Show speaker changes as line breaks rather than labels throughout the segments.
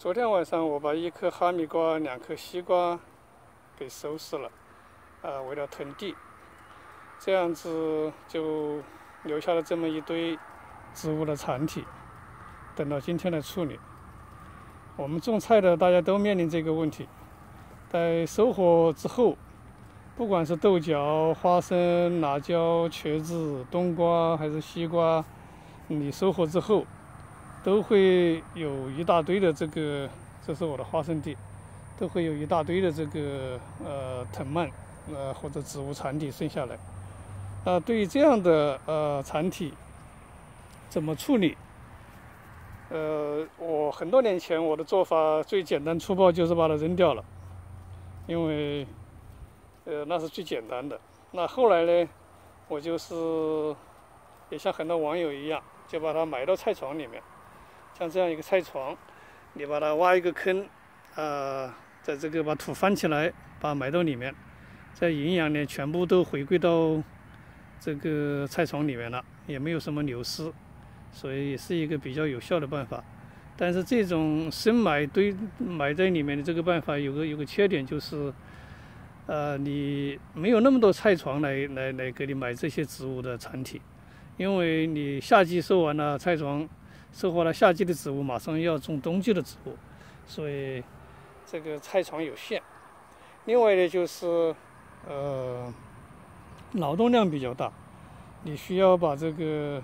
昨天晚上我把1颗哈密瓜、2颗西瓜给收拾了，为了囤地，这样子就留下了这么一堆植物的残体，等到今天来处理。我们种菜的大家都面临这个问题，在收获之后，不管是豆角、花生、辣椒、茄子、冬瓜还是西瓜，你收获之后都会有一大堆的这是我的花生地，都会有一大堆的这个藤蔓或者植物残体剩下来。对于这样的残体怎么处理？我很多年前我的做法最简单粗暴，就是把它扔掉了，因为那是最简单的。那后来呢，我就是也像很多网友一样，就把它埋到菜床里面。像这样一个菜床，你把它挖一个坑，在这个把土翻起来，把它埋到里面，在营养呢全部都回归到这个菜床里面了，也没有什么流失，所以是一个比较有效的办法。但是这种深埋埋在里面的这个办法有个缺点，就是你没有那么多菜床来给你埋这些植物的残体，因为你夏季收完了菜床，收获了夏季的植物，马上要种冬季的植物，所以这个菜床有限。另外呢，就是劳动量比较大，你需要把这个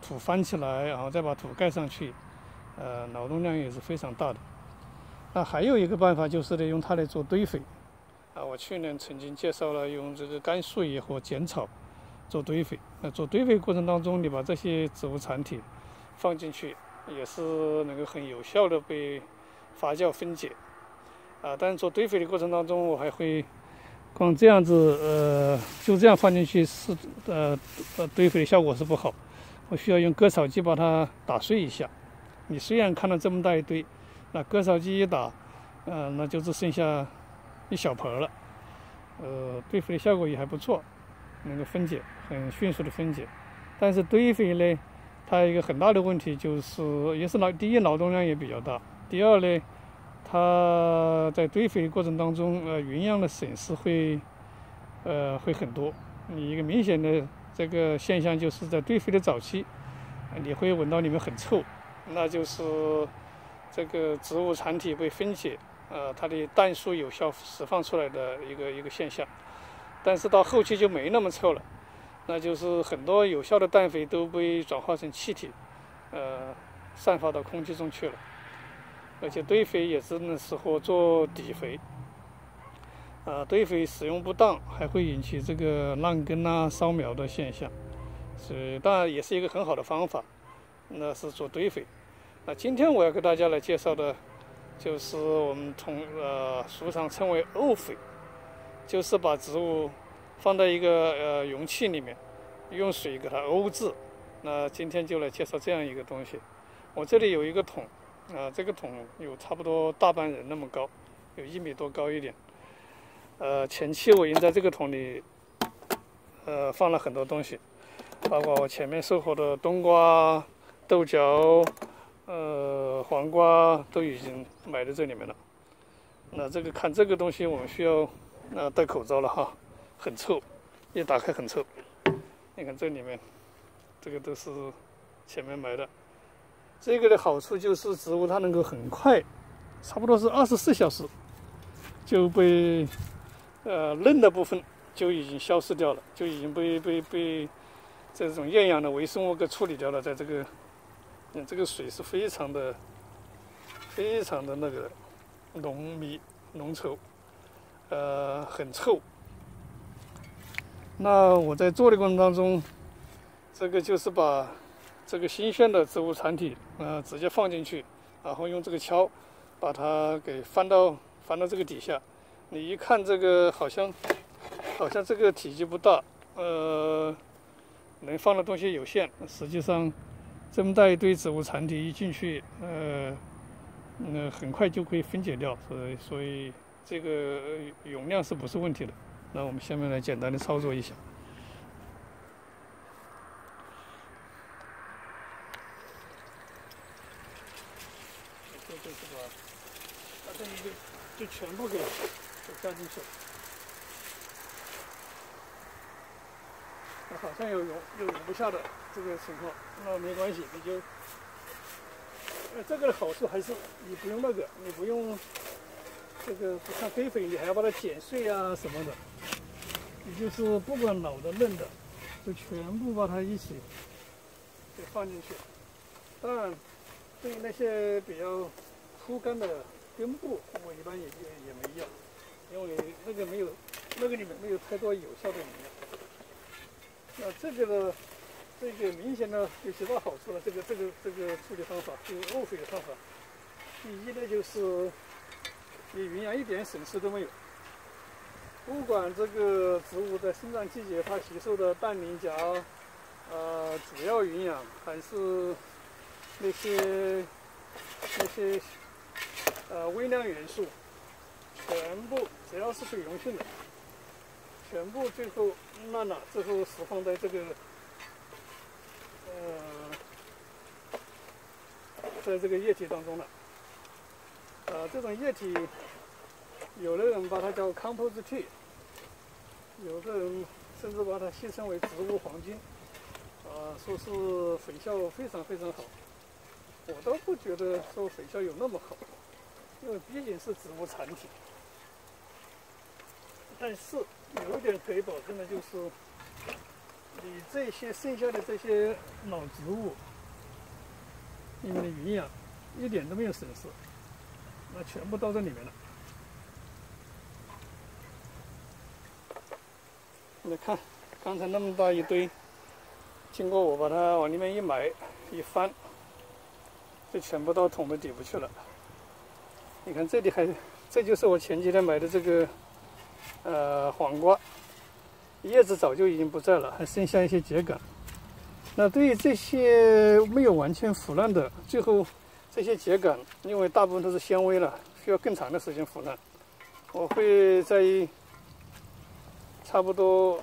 土翻起来，然后再把土盖上去，劳动量也是非常大的。那还有一个办法就是用它来做堆肥。我去年曾经介绍了用这个干树叶和碱草做堆肥。做堆肥过程当中，你把这些植物残体放进去，也是能够很有效的被发酵分解。但是做堆肥的过程当中，我还会光这样子就这样放进去堆肥的效果是不好，我需要用割草机把它打碎一下。你虽然看到这么大一堆，那割草机一打，那就只剩下一小盆了。堆肥的效果也还不错，能够分解，很迅速的分解。但是堆肥呢，它有一个很大的问题，就是也是第一劳动量也比较大，第二呢，它在堆肥的过程当中，营养的损失会很多。你一个明显的这个现象就是在堆肥的早期，你会闻到里面很臭，那就是这个植物残体被分解，它的氮素有效释放出来的一个现象。但是到后期就没那么臭了，那就是很多有效的氮肥都被转化成气体，散发到空气中去了。而且堆肥也只能适合做底肥，堆肥使用不当还会引起这个烂根烧苗的现象，所以当然也是一个很好的方法，那是做堆肥。那今天我要给大家来介绍的，就是我们俗常称为沤肥，就是把植物放在一个容器里面，用水给它沤制。那今天就来介绍这样一个东西。我这里有一个桶。这个桶有差不多大半人那么高，有1米多高一点。前期我已经在这个桶里放了很多东西，包括我前面收获的冬瓜、豆角、黄瓜都已经埋在这里面了。那看这个东西，我们需要戴口罩了哈，很臭，一打开很臭。你看这里面，这个都是前面埋的。这个的好处就是植物它能够很快，差不多是24小时就被嫩的部分就已经消失掉了，就已经被这种厌氧的微生物给处理掉了。在这个水是非常的那个浓密浓稠，很臭。那我在做的过程当中，这个就是把这个新鲜的植物残体直接放进去，然后用这个锹把它给翻到这个底下。你一看这个好像这个体积不大，能放的东西有限，实际上这么大一堆植物残体一进去，很快就可以分解掉，所以这个容量是不是问题的。那我们下面来简单的操作一下。就是把这一个就全部给加进去。那好像有容不下的这个情况，那没关系，你就这个的好处还是你不用你不用这个不像黑粉，你还要把它剪碎啊什么的。也就是不管老的嫩的，就全部把它一起给放进去。当然，对于那些比较枯干的根部，我一般也没要，因为那个里面没有太多有效的营养。那这个呢，这个明显的有几大好处了。这个处理方法，这个沤肥的方法，第一呢就是你营养一点损失都没有。不管这个植物在生长季节它吸收的氮磷钾，主要营养还是那些微量元素，全部只要是水溶性的，全部最后烂了之后释放在这个在这个液体当中了。这种液体，有的人把它叫 compost tea， 有的人甚至把它戏称为植物黄金，说是肥效非常非常好。我倒不觉得说肥效有那么好，因为毕竟是植物产品。但是有一点可以保证的就是，你这些剩下的这些老植物，里面的营养一点都没有损失，那全部到这里面了。你看，刚才那么大一堆，经过我把它往里面一埋一翻，就全部到桶的底部去了。你看这里这就是我前几天买的这个黄瓜，叶子早就已经不在了，还剩下一些秸秆。那对于这些没有完全腐烂的，最后这些秸秆，因为大部分都是纤维了，需要更长的时间腐烂，我会在差不多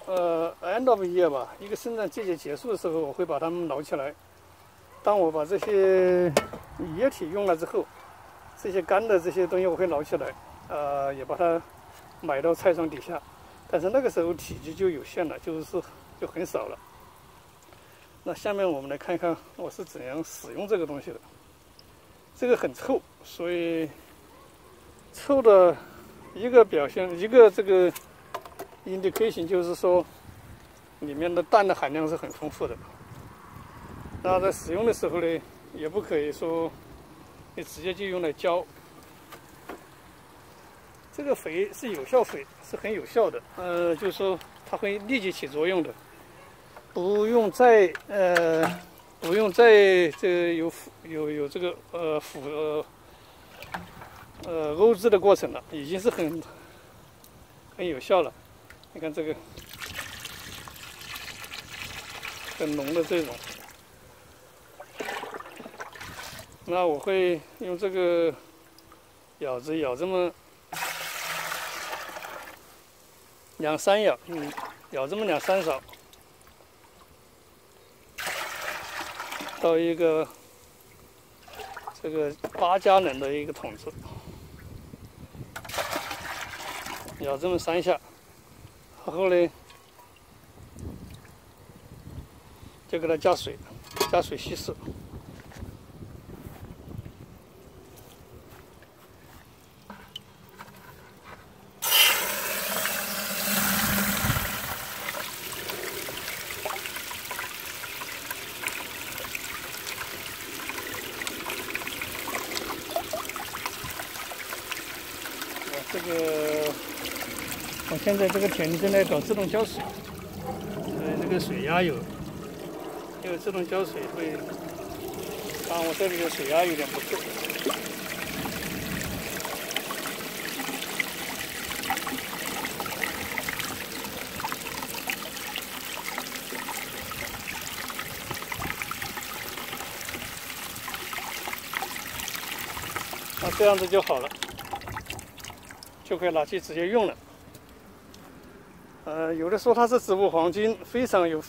end of year 吧，一个生长季节结束的时候，我会把它们捞起来。当我把这些液体用了之后，这些干的这些东西我会捞起来，也把它埋到菜床底下。但是那个时候体积就有限了，就很少了。那下面我们来看看我是怎样使用这个东西的。这个很臭，所以臭的一个表现，一个这个 indication 就是说，里面的氮的含量是很丰富的。那在使用的时候呢，也不可以说你直接就用来浇。这个肥是有效肥，是很有效的。就是说它会立即起作用的，不用再这有这个沤制的过程了，已经是很有效了。你看这个很浓的这种，那我会用这个舀子舀这么2、3舀，舀这么2、3勺，到一个这个8加仑的一个桶子，舀这么3下。然后呢，就给它加水稀释。我现在这个田里正在搞自动浇水，这个水压有自动浇水会，我这里的水压有点不够。那这样子就好了，就可以拿去直接用了。有的说它是植物黄金，非常有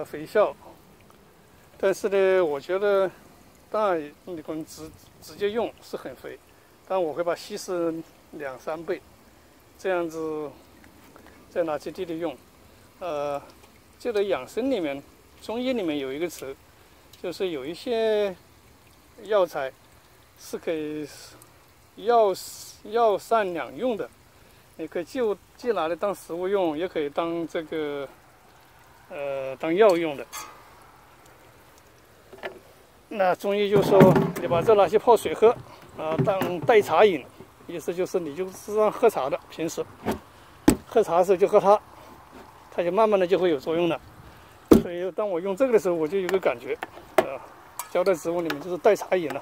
肥效，但是呢，我觉得，当然你可能直接用是很肥，但我会把稀释2、3倍，这样子在垃圾地里用。这个养生里面，中医里面有一个词，就是有一些药材是可以药膳两用的，你可以既拿来当食物用，也可以当这个当药用的。那中医就说你把这拿去泡水喝当代茶饮，意思就是你就是让喝茶的，平时喝茶的时候就喝它就慢慢的就会有作用了。所以当我用这个的时候，我就有个感觉浇在植物里面就是代茶饮了，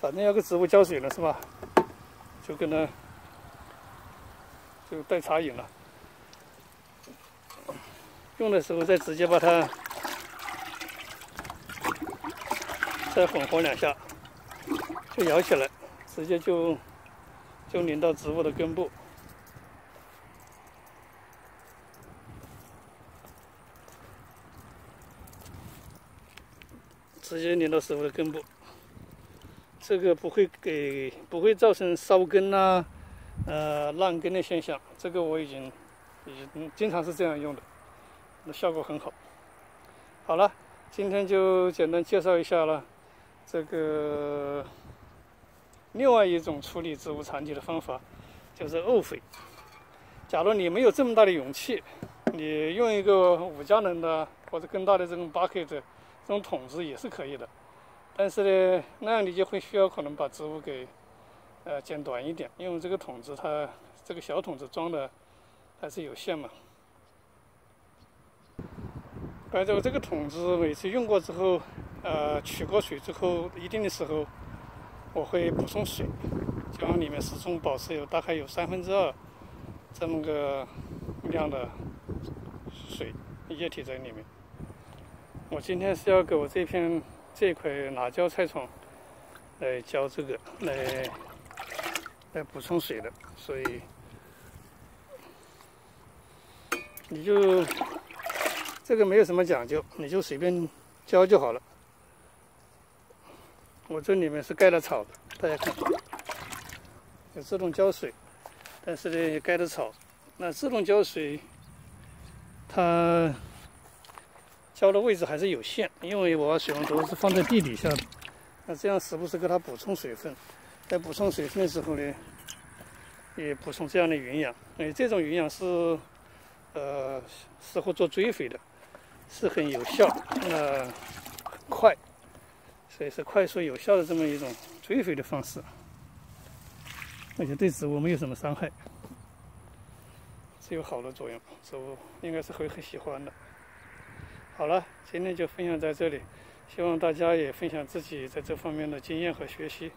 反正要给植物浇水了是吧？就跟它就代茶饮了。用的时候再直接把它再混合2下，就摇起来，直接就淋到植物的根部。直接淋到植物的根部，这个不会造成烧根烂根的现象。这个我已经经常是这样用的，效果很好。好了，今天就简单介绍一下了这个另外一种处理植物残疾的方法，就是沤肥。假如你没有这么大的勇气，你用一个5加仑的或者更大的这种bucket这种桶子也是可以的，但是呢，那样你就会需要可能把植物给剪短一点，因为这个桶子它这个小桶子装的还是有限嘛。摆着这个桶子每次用过之后，取过水之后一定的时候，我会补充水，就让里面始终保持大概有2/3这么个量的水液体在里面。我今天是要给我这一块辣椒菜床来浇这个来补充水的，所以你就这个没有什么讲究，你就随便浇就好了。我这里面是盖了草的，大家看，有自动浇水，但是呢也盖了草。那自动浇水，它浇的位置还是有限，因为我水龙头是放在地底下的，那这样时不时给它补充水分，在补充水分的时候呢，也补充这样的营养。这种营养是适合做追肥的，是很有效，很快，所以是快速有效的这么一种追肥的方式，而且对植物没有什么伤害，是有好的作用，植物应该是会很喜欢的。好了，今天就分享在这里，希望大家也分享自己在这方面的经验和学习。